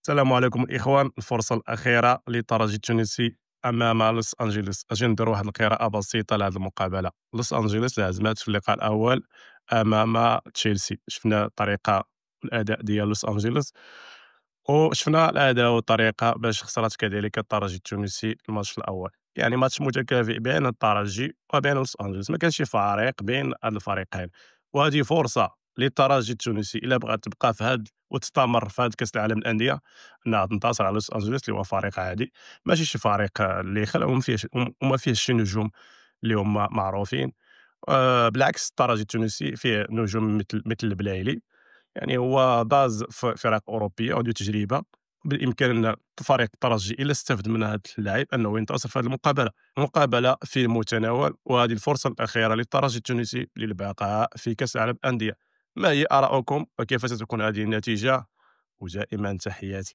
السلام عليكم الإخوان. الفرصة الأخيرة للترجي التونسي أمام لوس أنجلوس. أجي ندير واحد القراءة بسيطة لهذه المقابلة. لوس أنجلوس هزمات في اللقاء الأول أمام تشيلسي. شفنا الطريقة الأداء ديال لوس أنجلوس، وشفنا الأداء والطريقة باش خسرت كذلك الترجي التونسي الماتش الأول. يعني ماتش متكافئ بين الترجي وبين لوس أنجلوس، ما كانش فارق بين هاد الفريقين، وهذه فرصة للترجي التونسي إلا بغات تبقى في هاد وتستمر في هاد كأس العالم للأندية انها تنتصر على لوس انجلوس اللي هو فريق عادي، ماشي شي فريق اللي خلق وما فيهش شي نجوم اللي هما معروفين. بالعكس الترجي التونسي فيه نجوم مثل البلايلي، يعني هو باز فرق اوروبيه وعنده تجربه. بالامكان فريق الترجي الا استفد من هذا اللاعب انه ينتصر في هذه المقابله. مقابله في المتناول، وهذه الفرصه الاخيره للترجي التونسي للبقاء في كاس العالم للانديه. ما هي ارائكم وكيف ستكون هذه النتيجه؟ ودائما تحياتي.